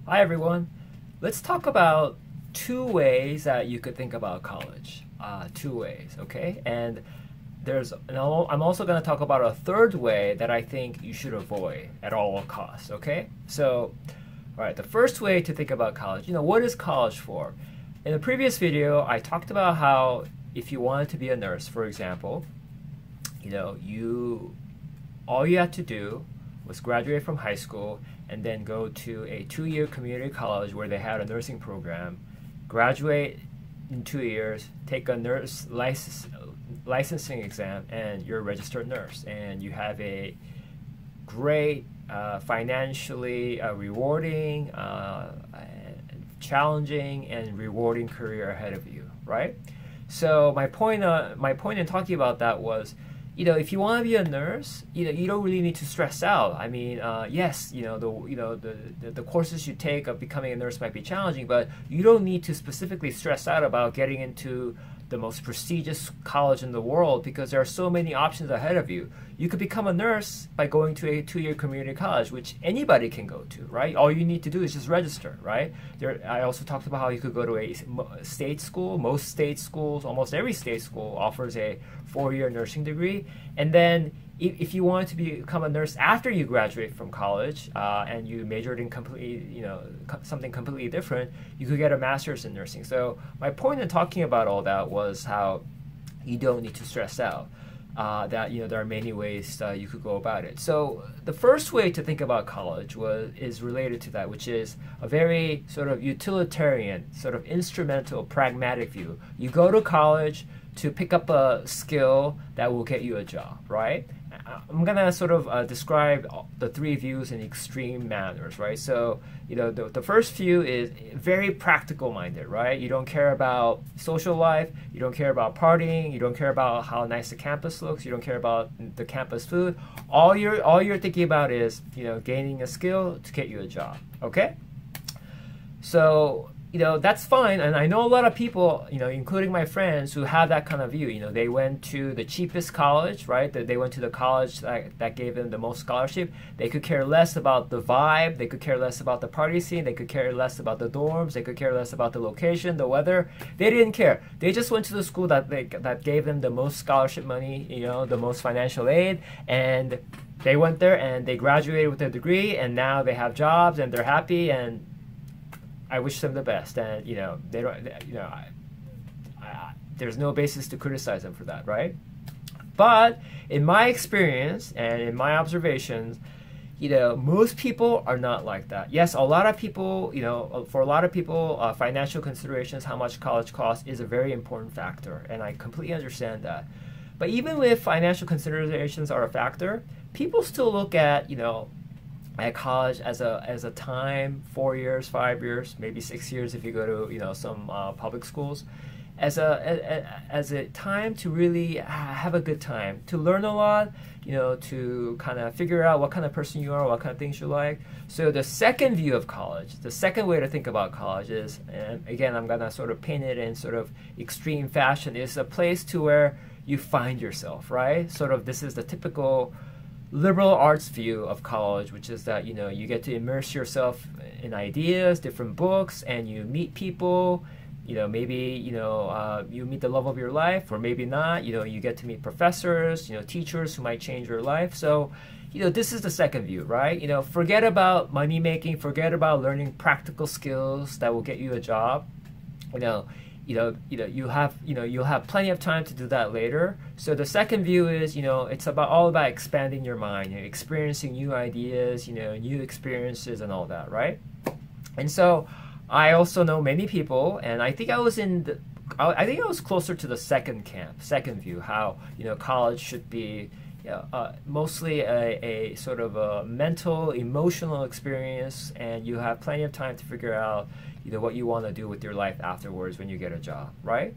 Hi everyone. Let's talk about two ways that you could think about college. Two ways, okay? And I'm also going to talk about a third way that I think you should avoid at all costs, okay? So, all right, the first way to think about college, what is college for? In the previous video, I talked about how if you wanted to be a nurse, for example, you all you had to do was graduate from high school and then go to a 2-year community college where they had a nursing program, graduate in 2 years, take a licensing exam, and you're a registered nurse. And you have a great, financially rewarding, challenging, and rewarding career ahead of you, right? So my point in talking about that was, if you want to be a nurse, you don't really need to stress out. I mean, yes, the courses you take of becoming a nurse might be challenging, but you don't need to specifically stress out about getting into the most prestigious college in the world because there are so many options ahead of you. You could become a nurse by going to a 2-year community college, which anybody can go to, right? All you need to do is just register, right? I also talked about how you could go to a state school. Most state schools, almost every state school offers a 4-year nursing degree. And then if you wanted to become a nurse after you graduate from college and you majored in something completely different, you could get a master's in nursing. So my point in talking about all that was how you don't need to stress out. That there are many ways you could go about it. So the first way to think about college is related to that, which is a very sort of utilitarian, sort of instrumental, pragmatic view. You go to college to pick up a skill that will get you a job, right? I'm gonna sort of describe the three views in extreme manners, right? So, the first view is very practical minded, right? You don't care about social life, you don't care about partying, you don't care about how nice the campus looks, you don't care about the campus food. All you're thinking about is, gaining a skill to get you a job, okay? So, that's fine. And I know a lot of people, including my friends who have that kind of view. They went to the cheapest college, right? They went to the college that gave them the most scholarship. They could care less about the vibe. They could care less about the party scene. They could care less about the dorms. They could care less about the location, the weather. They didn't care. They just went to the school that gave them the most scholarship money, the most financial aid. And they went there and they graduated with their degree. And now they have jobs and they're happy, and I wish them the best, and they don't. There's no basis to criticize them for that, right? But in my experience and in my observations, most people are not like that. Yes, a lot of people, for a lot of people, financial considerations, how much college costs, is a very important factor, and I completely understand that. But even if financial considerations are a factor, people still look at college as a time, 4 years, 5 years, maybe 6 years if you go to some public schools, as a time to really have a good time, to learn a lot, to kind of figure out what kind of person you are, what kind of things you like. So the second view of college, the second way to think about college is, and again I'm gonna sort of paint it in sort of extreme fashion, is a place to where you find yourself, right? Sort of this is the typical liberal arts view of college, which is that you get to immerse yourself in ideas, different books, and you meet people. Maybe you meet the love of your life, or maybe not. You get to meet professors, teachers who might change your life. So this is the second view, right? Forget about money making, forget about learning practical skills that will get you a job. You'll have plenty of time to do that later. So the second view is, it's all about expanding your mind, experiencing new ideas, new experiences and all that, right? And so I also know many people, and I think I was closer to the second camp, second view, how, college should be mostly a sort of a mental, emotional experience, and you have plenty of time to figure out what you want to do with your life afterwards when you get a job, right?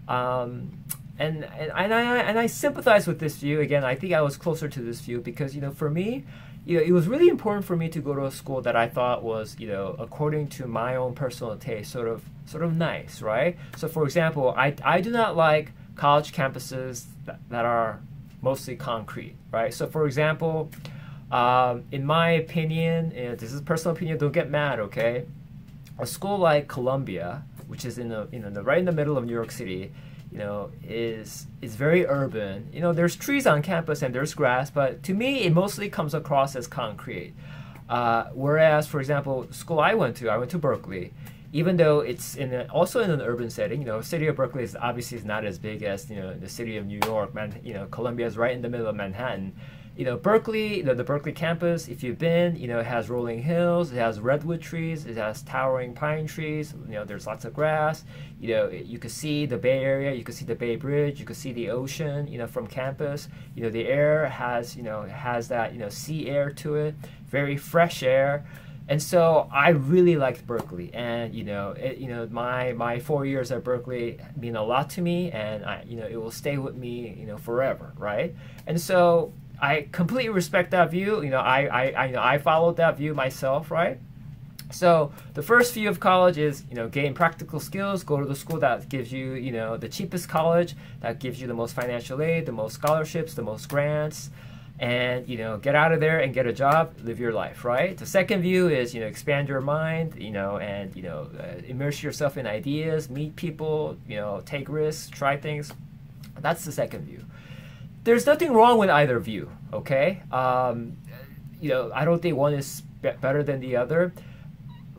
And I sympathize with this view. Again, I think I was closer to this view because for me, it was really important for me to go to a school that I thought was according to my own personal taste, sort of nice, right? So for example, I do not like college campuses that are mostly concrete, right? So for example, In my opinion, this is personal opinion, don't get mad, okay? A school like Columbia, which is in the right in the middle of New York City, is very urban. There's trees on campus and there's grass, but to me, it mostly comes across as concrete. Whereas, for example, school I went to Berkeley. Even though it's also in an urban setting, city of Berkeley is obviously not as big as the city of New York. Columbia is right in the middle of Manhattan. Berkeley, the Berkeley campus, if you've been, it has rolling hills, it has redwood trees, it has towering pine trees. There's lots of grass. You could see the Bay Area, you could see the Bay Bridge, you could see the ocean. From campus. The air has that sea air to it, very fresh air. And so I really liked Berkeley, and my 4 years at Berkeley mean a lot to me, and it will stay with me forever, right? And so I completely respect that view. I followed that view myself, right? So the first view of college is gain practical skills, go to the school that gives you the cheapest college, that gives you the most financial aid, the most scholarships, the most grants. And get out of there and get a job, live your life, right? The second view is expand your mind, and immerse yourself in ideas, meet people, take risks, try things. That's the second view. There's nothing wrong with either view, okay? I don't think one is better than the other.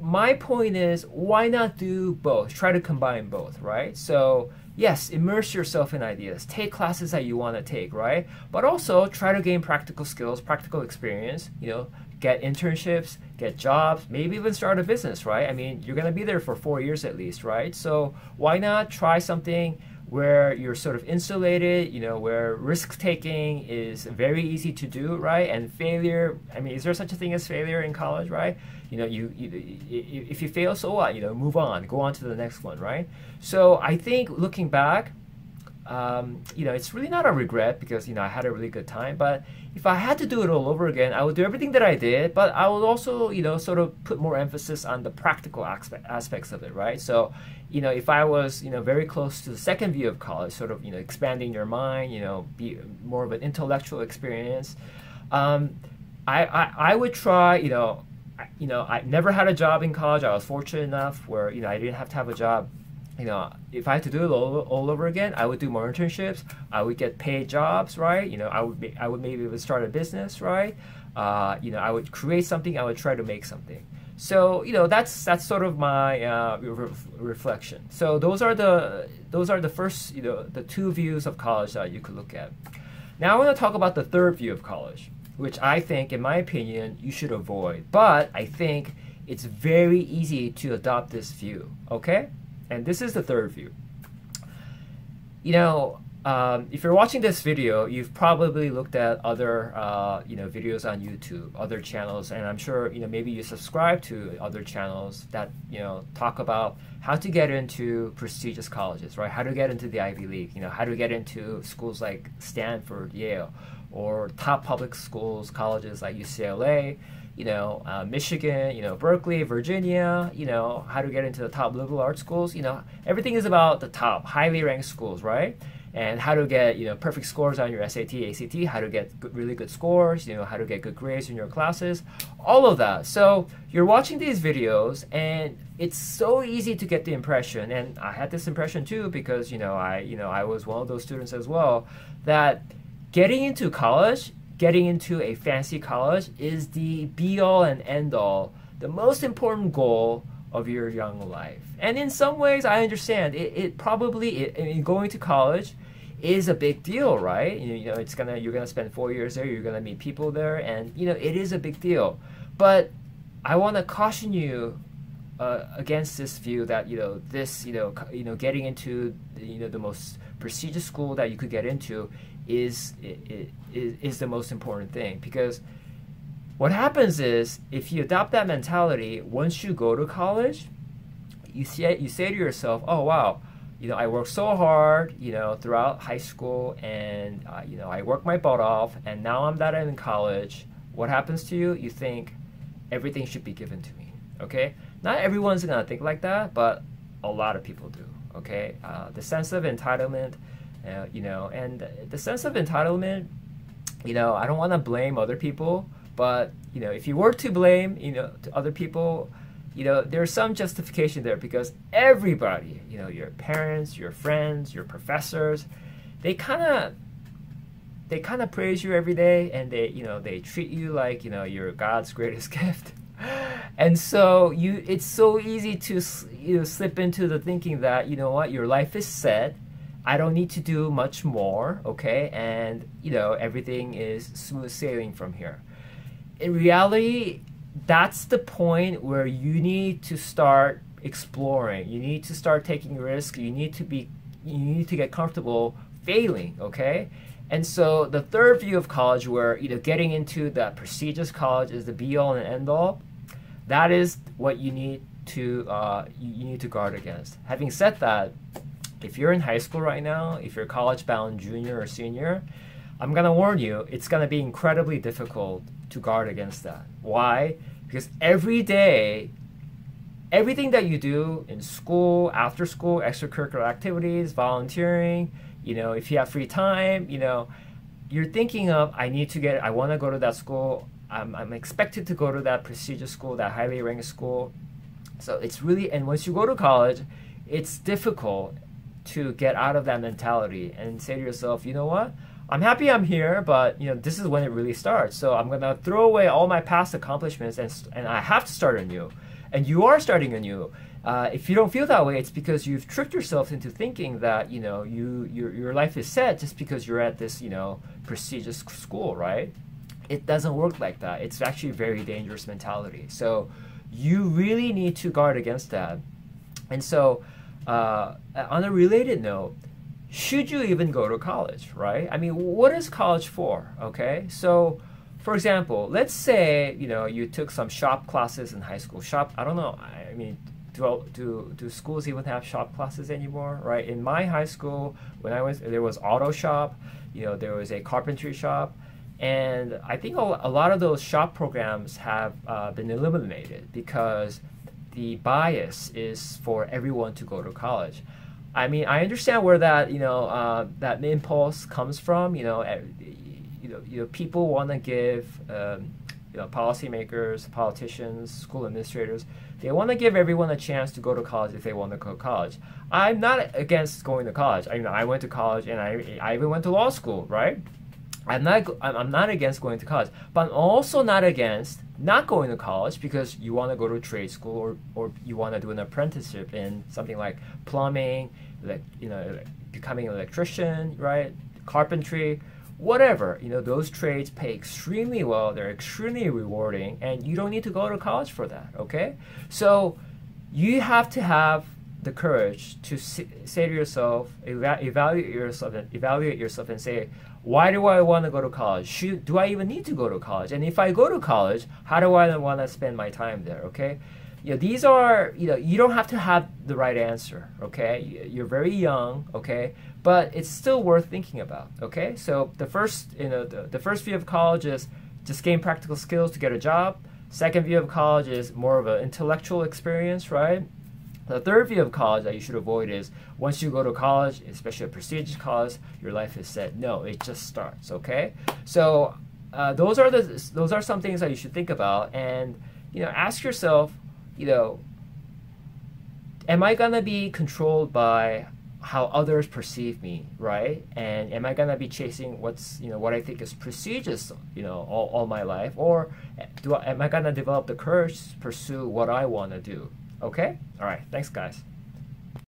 My point is, why not do both? Try to combine both, right? So yes, immerse yourself in ideas. Take classes that you want to take, right? But also try to gain practical skills, practical experience, get internships, get jobs, maybe even start a business, right? I mean, you're going to be there for 4 years at least, right? So why not try something where you're sort of insulated, where risk-taking is very easy to do, right? And failure, I mean, is there such a thing as failure in college, right? If you fail, so what? Move on, go on to the next one, right? So I think looking back, it's really not a regret because, I had a really good time. But if I had to do it all over again, I would do everything that I did, but I would also, sort of put more emphasis on the practical aspects of it, right? So, if I was, very close to the second view of college, sort of, expanding your mind, be more of an intellectual experience, I would try, I never had a job in college. I was fortunate enough where, I didn't have to have a job. If I had to do it all over again, I would do more internships. I would get paid jobs, right? I would maybe even start a business, right? I would create something. I would try to make something. So that's sort of my reflection. So those are the first the two views of college that you could look at. Now I want to talk about the third view of college, which I think, in my opinion, you should avoid. But I think it's very easy to adopt this view. Okay. And this is the third view. If you're watching this video, you've probably looked at other, videos on YouTube, other channels, and I'm sure, maybe you subscribe to other channels that, talk about how to get into prestigious colleges, right? How to get into the Ivy League, how to get into schools like Stanford, Yale, or top public schools, colleges like UCLA, Michigan, Berkeley, Virginia, how to get into the top liberal arts schools. Everything is about the top, highly ranked schools, right? And how to get, perfect scores on your SAT, ACT, how to get really good scores, how to get good grades in your classes, all of that. So you're watching these videos, and it's so easy to get the impression, and I had this impression too because, I was one of those students as well, that getting into college, getting into a fancy college is the be-all and end-all, the most important goal of your young life. And in some ways, I understand. Going to college is a big deal, right? You're gonna spend 4 years there. You're gonna meet people there, and it is a big deal. But I want to caution you against this view that getting into the most prestigious school that you could get into is the most important thing. Because what happens is, if you adopt that mentality, once you go to college, you say to yourself, oh wow, I worked so hard throughout high school, and I worked my butt off, and now I'm in college. What happens to you? You think everything should be given to me. Okay, not everyone's gonna think like that, but a lot of people do. Okay, the sense of entitlement, and the sense of entitlement, I don't want to blame other people, But if you were to blame to other people, there's some justification there, because everybody, your parents, your friends, your professors, they kind of praise you every day, and they treat you like you're God's greatest gift. And so it's so easy to slip into the thinking that your life is set. I don't need to do much more, okay? And everything is smooth sailing from here. In reality, that's the point where you need to start exploring. You need to start taking risks. You need to get comfortable failing, okay? And so the third view of college, where getting into that prestigious college is the be all and end all, that is what you need to guard against. Having said that, if you're in high school right now, if you're college bound junior or senior, I'm gonna warn you, it's gonna be incredibly difficult to guard against that. Why? Because every day, everything that you do in school, after school, extracurricular activities, volunteering, if you have free time, you're thinking of, I want to go to that school. I'm expected to go to that prestigious school, that highly ranked school. So it's really, and once you go to college, it's difficult to get out of that mentality and say to yourself, you know what? I'm happy I'm here, but this is when it really starts. So I'm gonna throw away all my past accomplishments, and I have to start anew. And you are starting anew. If you don't feel that way, it's because you've tricked yourself into thinking that your life is set just because you're at this prestigious school, right? It doesn't work like that. It's actually a very dangerous mentality. So you really need to guard against that. And so on a related note, should you even go to college, right? I mean, what is college for, okay? So, for example, let's say, you took some shop classes in high school. I don't know, I mean, do schools even have shop classes anymore, right? In my high school, there was auto shop, there was a carpentry shop, and I think a lot of those shop programs have been eliminated because the bias is for everyone to go to college. I mean, I understand where that that impulse comes from. People want to give policymakers, politicians, school administrators, they want to give everyone a chance to go to college if they want to go to college. I'm not against going to college. I went to college, and I even went to law school, right? I'm not against going to college, but I'm also not against not going to college because you want to go to trade school or you want to do an apprenticeship in something like plumbing, becoming an electrician, right? Carpentry, whatever. Those trades pay extremely well. They're extremely rewarding, and you don't need to go to college for that. Okay, so you have to have the courage to say to yourself, evaluate yourself, and say, why do I want to go to college? Do I even need to go to college? And if I go to college, how do I want to spend my time there? Okay, these are you don't have to have the right answer. Okay, you're very young. Okay, but it's still worth thinking about. Okay, so the first the first view of college is just gain practical skills to get a job. Second view of college is more of an intellectual experience, right? The third view of college that you should avoid is once you go to college, especially a prestigious college, your life is set. No, it just starts. Okay, so those are some things that you should think about, and ask yourself, am I gonna be controlled by how others perceive me, right? And am I gonna be chasing what I think is prestigious, all my life, or am I gonna develop the courage to pursue what I want to do? Okay? All right. Thanks, guys.